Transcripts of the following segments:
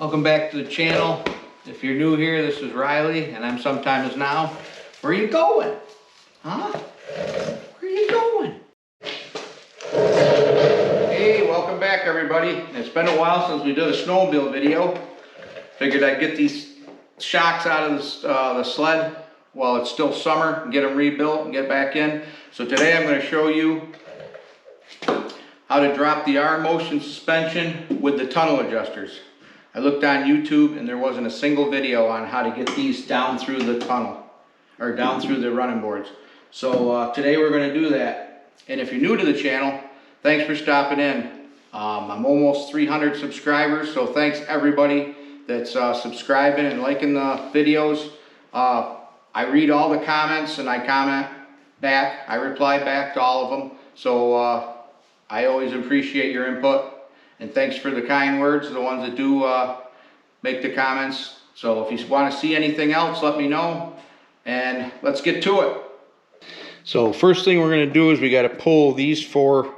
Welcome back to the channel. If you're new here, this is Riley, and I'm Sometimes Now. Where are you going? Huh? Where are you going? Hey, welcome back everybody. It's been a while since we did a snowmobile video. Figured I'd get these shocks out of the sled while it's still summer and get them rebuilt and get back in. So today I'm going to show you how to drop the Rmotion suspension with the tunnel adjusters. I looked on YouTube and there wasn't a single video on how to get these down through the tunnel or down through the running boards. So today we're going to do that. And if you're new to the channel, thanks for stopping in. I'm almost 300 subscribers, so thanks everybody that's subscribing and liking the videos. I read all the comments and I comment back. I reply back to all of them. So I always appreciate your input, and thanks for the kind words, the ones that do make the comments. So if you want to see anything else, let me know, and let's get to it. So first thing we're going to do is we got to pull these four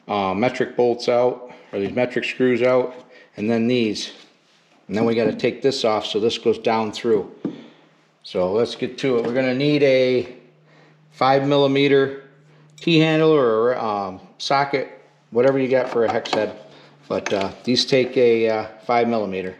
metric bolts out, or these metric screws out, and then these. And then we got to take this off so this goes down through. So let's get to it. We're going to need a 5mm T-handle or socket, whatever you got for a hex head. But these take a 5mm.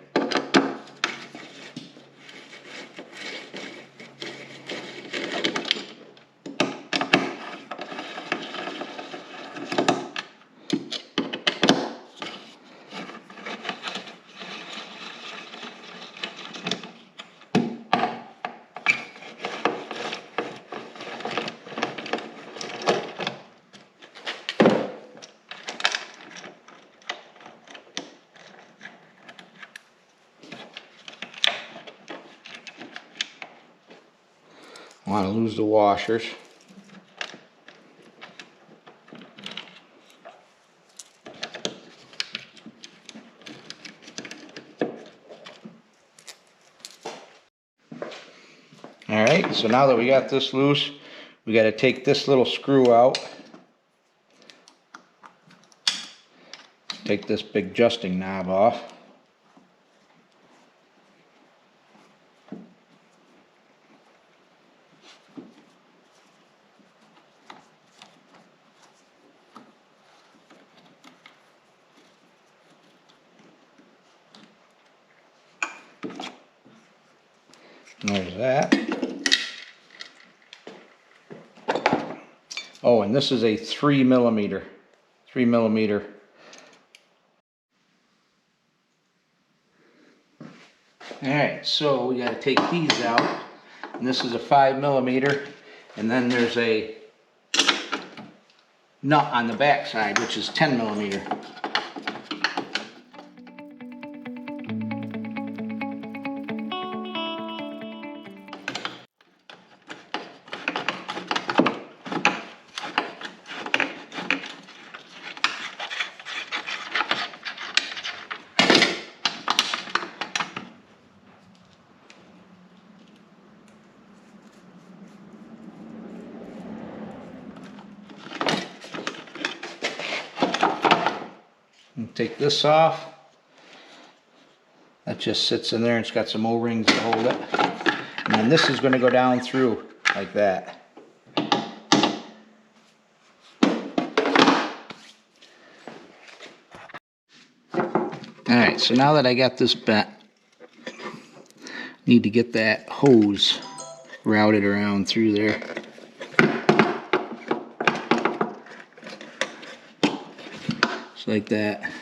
I want to lose the washers. Alright, so now that we got this loose, we got to take this little screw out. Take this big adjusting knob off. There's that. Oh, and this is a 3mm. Alright, so we got to take these out. And this is a 5mm. And then there's a nut on the back side, which is 10mm. Take this off. That just sits in there and it's got some O-rings to hold it. And then this is going to go down through like that. Alright, so now that I got this bent, need to get that hose routed around through there. Just like that.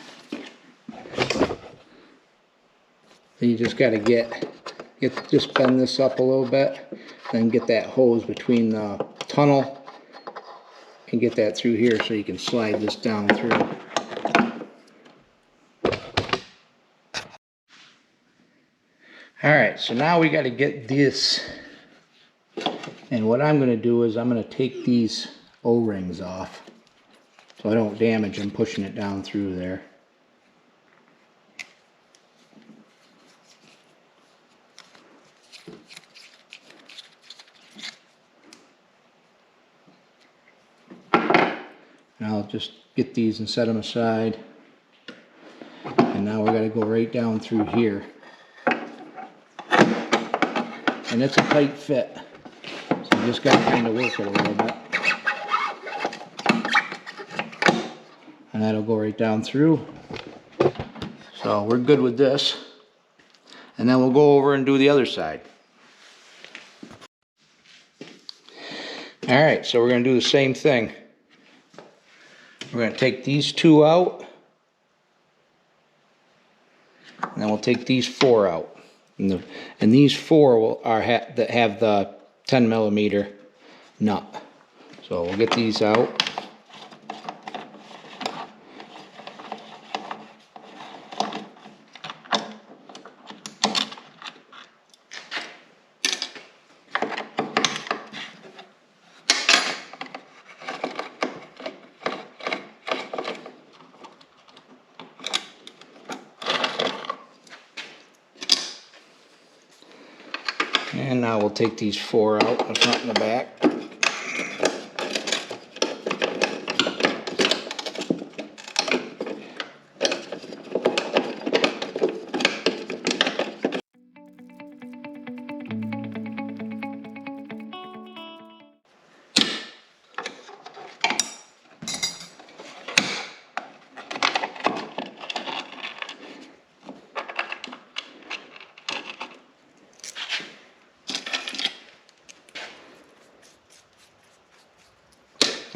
Then you just got to just bend this up a little bit, then get that hose between the tunnel and get that through here so you can slide this down through. Alright, so now we got to get this, and what I'm going to do is I'm going to take these O-rings off so I don't damage them pushing it down through there. And I'll just get these and set them aside. And now we're going to go right down through here. And it's a tight fit, so you just got to kind of work it a little bit. And that'll go right down through. So we're good with this. And then we'll go over and do the other side. Alright, so we're going to do the same thing. We're going to take these two out. And then we'll take these four out. And these four that have the 10mm nut. So we'll get these out. And now we'll take these four out, the front and the back.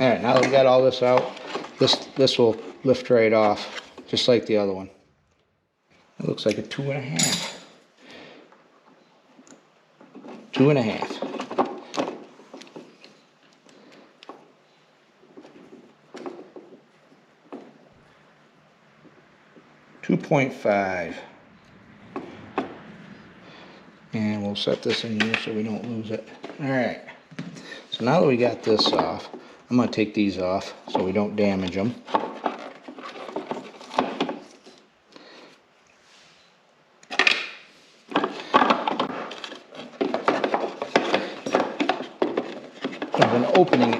Alright, now that we got all this out, this will lift right off, just like the other one. It looks like a 2.5. 2.5. .5. And we'll set this in here so we don't lose it. Alright, so now that we got this off, I'm going to take these off so we don't damage them.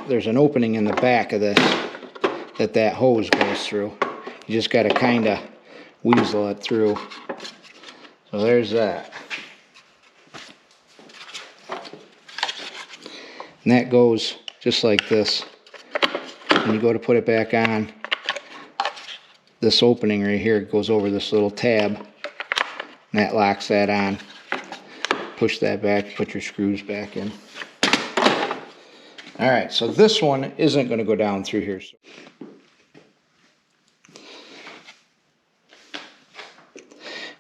There's an opening in the back of this that hose goes through. You just got to kind of weasel it through. So there's that. And that goes just like this. When you go to put it back on, this opening right here goes over this little tab, and that locks that on. Push that back, put your screws back in. Alright, so this one isn't going to go down through here.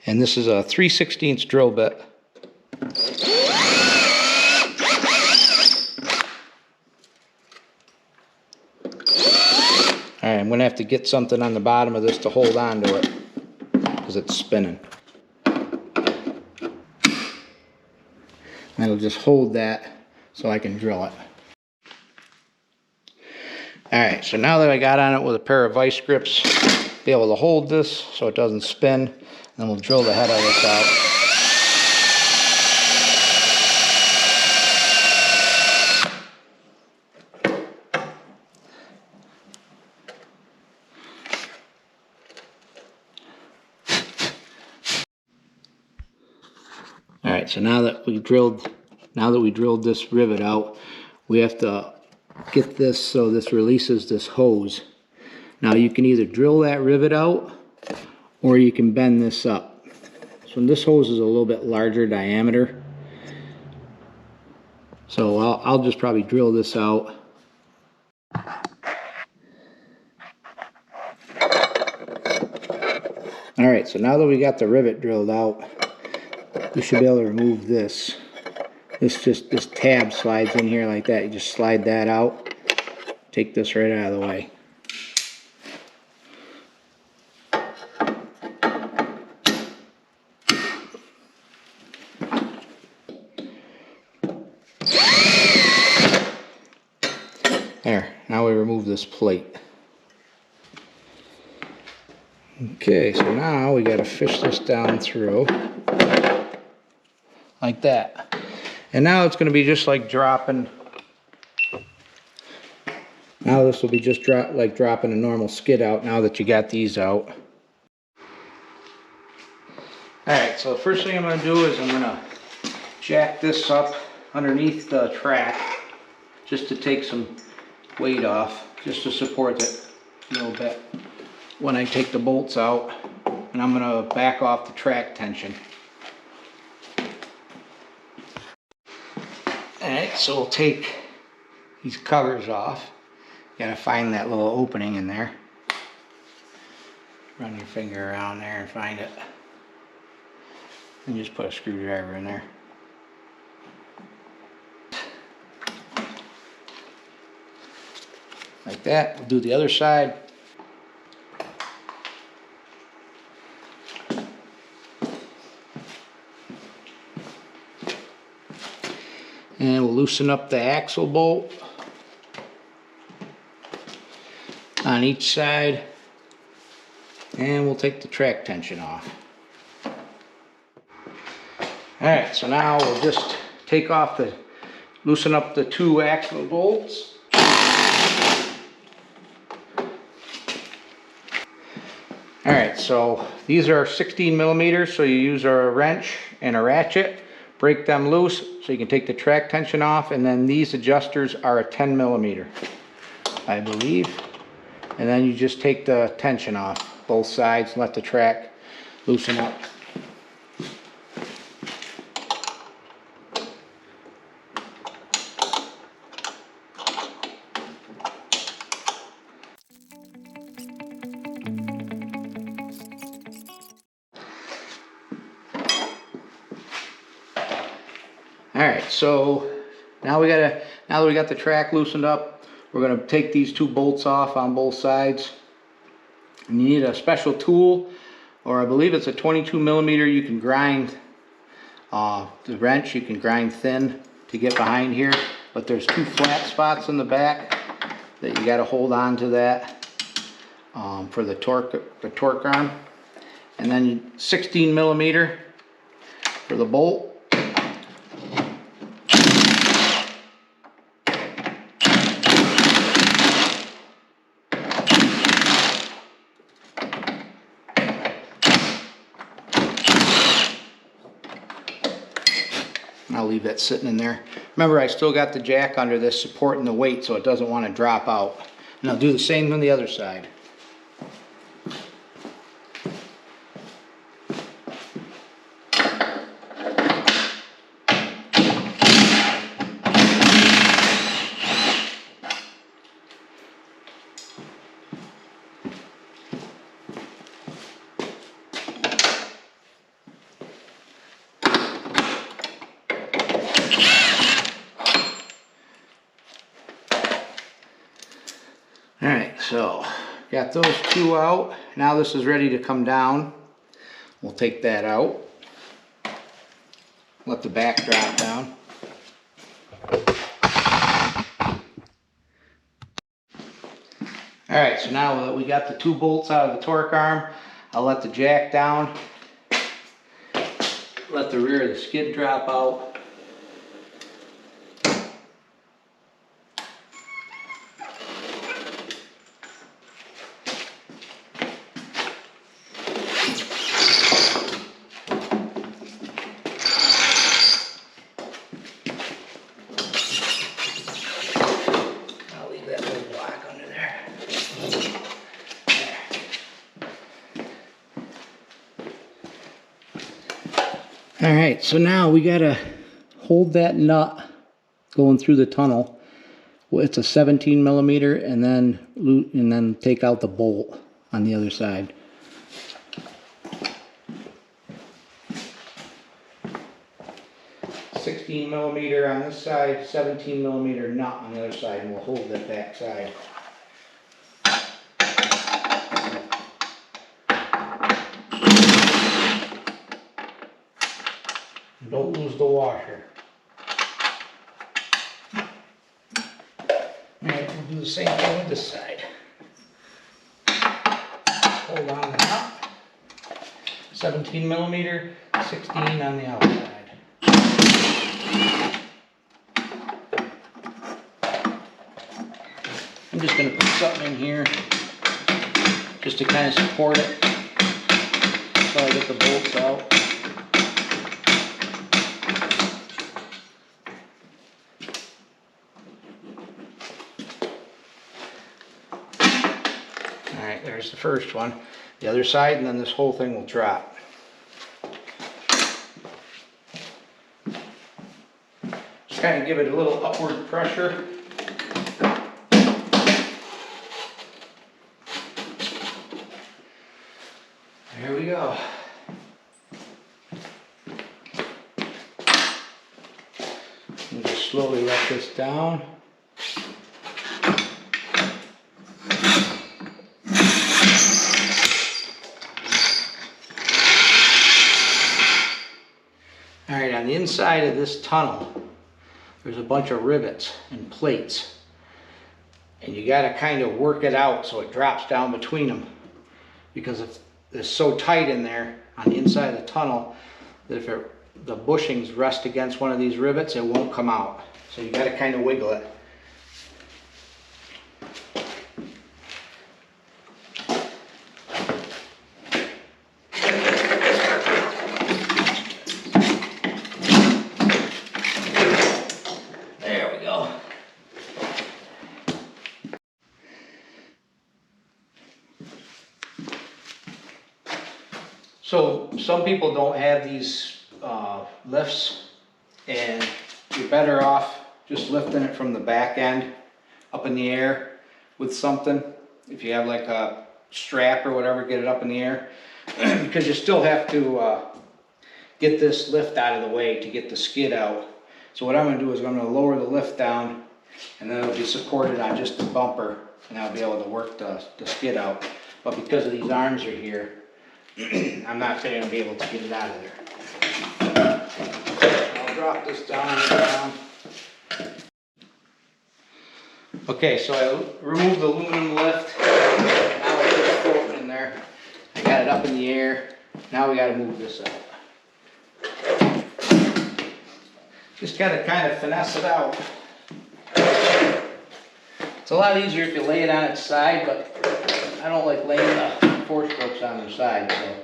And this is a 3/16 drill bit. Alright, I'm going to have to get something on the bottom of this to hold on to it, because it's spinning. That'll just hold that so I can drill it. Alright, so now that I got on it with a pair of vice grips, be able to hold this so it doesn't spin, and then we'll drill the head of this out. Alright, so now that we drilled this rivet out, we have to get this so this releases this hose. Now you can either drill that rivet out or you can bend this up. So this hose is a little bit larger diameter. So I'll just probably drill this out. Alright, so now that we got the rivet drilled out, we should be able to remove this. This tab slides in here like that. You just slide that out. Take this right out of the way. There, now we remove this plate. Okay, so now we got to fish this down through like that. And now it's going to be just like dropping. Now this will be just like dropping a normal skid out now that you got these out. Alright, so the first thing I'm going to do is I'm going to jack this up underneath the track just to take some weight off, just to support it a little bit when I take the bolts out. And I'm going to back off the track tension. Alright, so we'll take these covers off. You gotta find that little opening in there. Run your finger around there and find it. And just put a screwdriver in there. Like that. We'll do the other side. And we'll loosen up the axle bolt on each side, and we'll take the track tension off. Alright, so now we'll just take off loosen up the two axle bolts. Alright, so these are 16 millimeters, so you use a wrench and a ratchet. Break them loose so you can take the track tension off, and then these adjusters are a 10 millimeter, I believe. And then you just take the tension off both sides and let the track loosen up. Alright, so now that we got the track loosened up, we're going to take these two bolts off on both sides. And you need a special tool, or I believe it's a 22 millimeter. You can grind the wrench, you can grind thin to get behind here, but there's two flat spots in the back that you got to hold on to that for the torque arm. And then 16 millimeter for the bolt. I'll leave that sitting in there. Remember, I still got the jack under this supporting the weight so it doesn't want to drop out. And I'll do the same on the other side. Alright, so got those two out. Now this is ready to come down. We'll take that out. Let the back drop down. Alright, so now that we got the two bolts out of the torque arm, I'll let the jack down. Let the rear of the skid drop out. Alright, so now we gotta hold that nut going through the tunnel. Well, it's a 17 millimeter, and then take out the bolt on the other side. $16 millimeter on this side, 17 millimeter nut on the other side, and we'll hold that back side. Don't lose the washer. Alright, we'll do the same thing with this side. Hold on the nut. 17 millimeter, 16 on the outside. I'm just going to put something in here just to kind of support it so I get the bolts out. Alright, there's the first one. The other side, and then this whole thing will drop. Just kind of give it a little upward pressure. There we go. And just slowly let this down. Alright, on the inside of this tunnel, there's a bunch of rivets and plates. And you got to kind of work it out so it drops down between them. Because it's so tight in there on the inside of the tunnel that if the bushings rest against one of these rivets, it won't come out. So you got to kind of wiggle it. There we go. So some people don't have these lifts, and you're better off just lifting it from the back end up in the air with something. If you have like a strap or whatever, get it up in the air because you still have to get this lift out of the way to get the skid out. So what I'm going to do is I'm going to lower the lift down, and then it'll be supported on just the bumper, and I'll be able to work the skid out. But because of these arms are here, I'm not going to be able to get it out of there. I'll drop this down. Okay, so I removed the aluminum lift. Now I put it floating in there. I got it up in the air. Now we got to move this out. Just got to kind of finesse it out. It's a lot easier if you lay it on its side, but I don't like laying the four strokes on their side, so.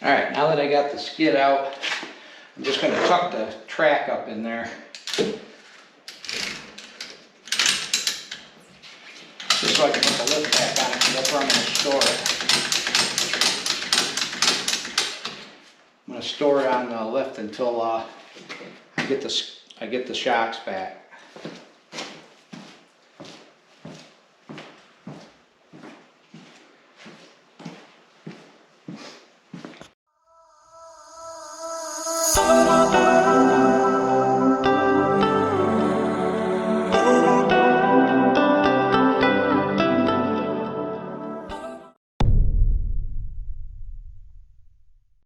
Alright, now that I got the skid out, I'm just going to tuck the track up in there. Just so I can put the lift back on it, because that's where I'm going to store it. I'm going to store it on the lift until I get the shocks back.